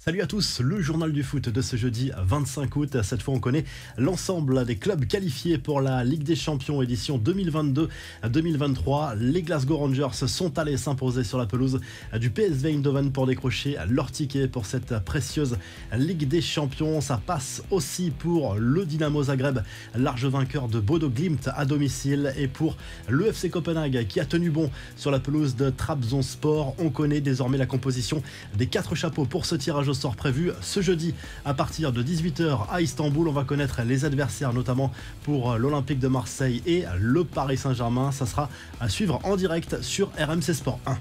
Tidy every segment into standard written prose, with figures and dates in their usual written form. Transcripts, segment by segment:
Salut à tous, le journal du foot de ce jeudi 25 août. Cette fois, on connaît l'ensemble des clubs qualifiés pour la Ligue des Champions édition 2022-2023. Les Glasgow Rangers sont allés s'imposer sur la pelouse du PSV Eindhoven pour décrocher leur ticket pour cette précieuse Ligue des Champions. Ça passe aussi pour le Dynamo Zagreb, large vainqueur de Bodo Glimt à domicile, et pour le FC Copenhague qui a tenu bon sur la pelouse de Trabzonspor. On connaît désormais la composition des 4 chapeaux pour ce tirage au sort prévu ce jeudi à partir de 18h à Istanbul. On va connaître les adversaires, notamment pour l'Olympique de Marseille et le Paris Saint-Germain. Ça sera à suivre en direct sur RMC Sport 1.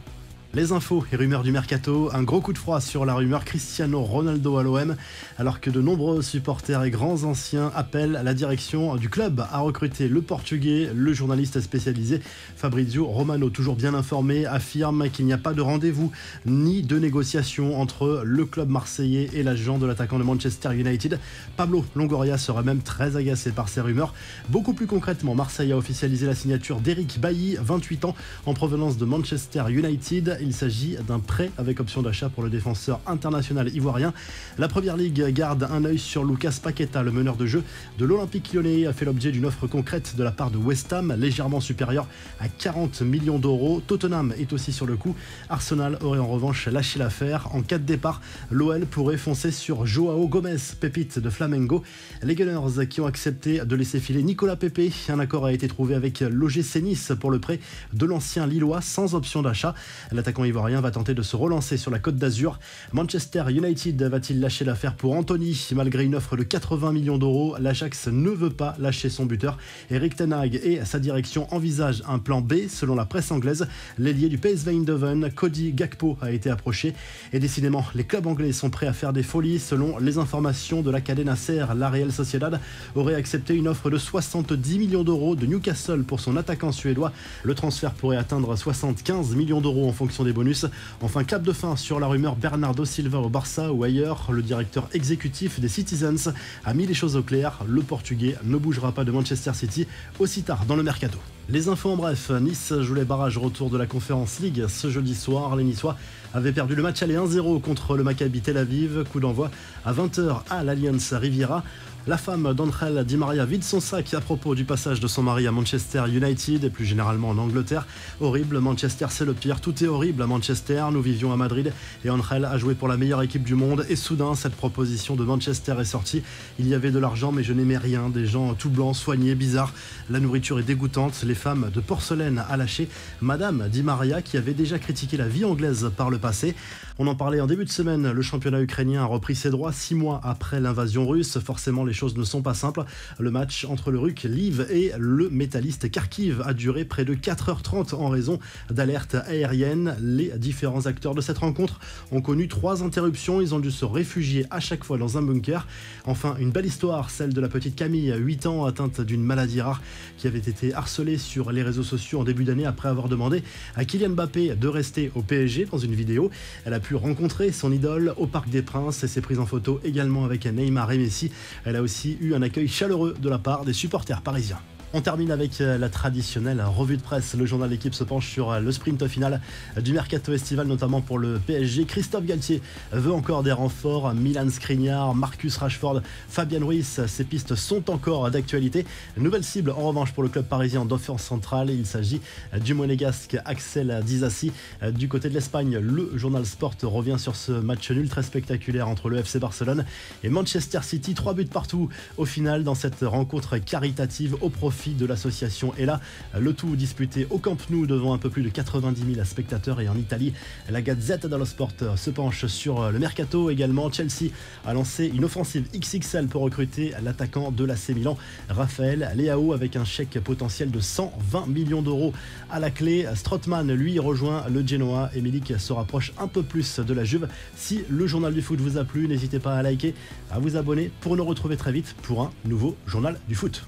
Les infos et rumeurs du mercato, un gros coup de froid sur la rumeur Cristiano Ronaldo à l'OM, alors que de nombreux supporters et grands anciens appellent la direction du club à recruter le Portugais. Le journaliste spécialisé Fabrizio Romano, toujours bien informé, affirme qu'il n'y a pas de rendez-vous ni de négociation entre le club marseillais et l'agent de l'attaquant de Manchester United. Pablo Longoria serait même très agacé par ces rumeurs. Beaucoup plus concrètement, Marseille a officialisé la signature d'Eric Bailly, 28 ans, en provenance de Manchester United. Il s'agit d'un prêt avec option d'achat pour le défenseur international ivoirien. La Première Ligue garde un œil sur Lucas Paqueta. Le meneur de jeu de l'Olympique Lyonnais a fait l'objet d'une offre concrète de la part de West Ham, légèrement supérieure à 40 millions d'euros. Tottenham est aussi sur le coup. Arsenal aurait en revanche lâché l'affaire. En cas de départ, l'OL pourrait foncer sur Joao Gomez, pépite de Flamengo. Les Gunners qui ont accepté de laisser filer Nicolas Pepe. Un accord a été trouvé avec l'OGC Nice pour le prêt de l'ancien Lillois sans option d'achat. L'attaquant ivoirien va tenter de se relancer sur la Côte d'Azur. Manchester United va-t-il lâcher l'affaire pour Anthony? Malgré une offre de 80 millions d'euros, l'Ajax ne veut pas lâcher son buteur. Eric Ten Hag et sa direction envisagent un plan B. Selon la presse anglaise, l'ailier du PSV Eindhoven, Cody Gakpo, a été approché. Et décidément, les clubs anglais sont prêts à faire des folies. Selon les informations de la Cadena Ser, la Real Sociedad aurait accepté une offre de 70 millions d'euros de Newcastle pour son attaquant suédois. Le transfert pourrait atteindre 75 millions d'euros en fonction des bonus. Enfin, clap de fin sur la rumeur Bernardo Silva au Barça ou ailleurs. Le directeur exécutif des Citizens a mis les choses au clair. Le Portugais ne bougera pas de Manchester City aussi tard dans le mercato. Les infos en bref, Nice joue les barrages retour de la Conference League ce jeudi soir. Les Niçois avaient perdu le match aller 1-0 contre le Maccabi Tel Aviv. Coup d'envoi à 20h à l'Allianz Riviera. La femme d'Angel Di Maria vide son sac à propos du passage de son mari à Manchester United et plus généralement en Angleterre. Horrible, Manchester c'est le pire, tout est horrible à Manchester. Nous vivions à Madrid et Angel a joué pour la meilleure équipe du monde. Et soudain, cette proposition de Manchester est sortie. Il y avait de l'argent mais je n'aimais rien, des gens tout blancs, soignés, bizarres. La nourriture est dégoûtante, les femmes de porcelaine à lâcher. Madame Di Maria qui avait déjà critiqué la vie anglaise par le passé. On en parlait en début de semaine, le championnat ukrainien a repris ses droits 6 mois après l'invasion russe. Forcément, les choses ne sont pas simples. Le match entre le RUK Lviv et le métalliste Kharkiv a duré près de 4h30 en raison d'alertes aériennes. Les différents acteurs de cette rencontre ont connu 3 interruptions. Ils ont dû se réfugier à chaque fois dans un bunker. Enfin, une belle histoire, celle de la petite Camille, 8 ans, atteinte d'une maladie rare, qui avait été harcelée sur les réseaux sociaux en début d'année après avoir demandé à Kylian Mbappé de rester au PSG. Dans une vidéo, elle a pu rencontrer son idole au Parc des Princes et s'est prise en photo également avec Neymar et Messi. Elle a aussi eu un accueil chaleureux de la part des supporters parisiens. On termine avec la traditionnelle revue de presse. Le journal L'équipe se penche sur le sprint final du mercato estival, notamment pour le PSG. Christophe Galtier veut encore des renforts. Milan Skriniar, Marcus Rashford, Fabian Ruiz, ces pistes sont encore d'actualité. Nouvelle cible en revanche pour le club parisien d'offense centrale. Il s'agit du monégasque Axel Disasi. Du côté de l'Espagne, le journal Sport revient sur ce match nul très spectaculaire entre le FC Barcelone et Manchester City. 3 buts partout au final dans cette rencontre caritative au profit de l'association. Et là, le tout disputé au Camp Nou devant un peu plus de 90 000 spectateurs. Et en Italie, la Gazzetta dello Sport se penche sur le mercato également. Chelsea a lancé une offensive XXL pour recruter l'attaquant de l'AC Milan, Raphaël Leao, avec un chèque potentiel de 120 millions d'euros à la clé. Strootman, lui, rejoint le Genoa et Milik se rapproche un peu plus de la Juve. Si le journal du foot vous a plu, n'hésitez pas à liker, à vous abonner pour nous retrouver très vite pour un nouveau journal du foot.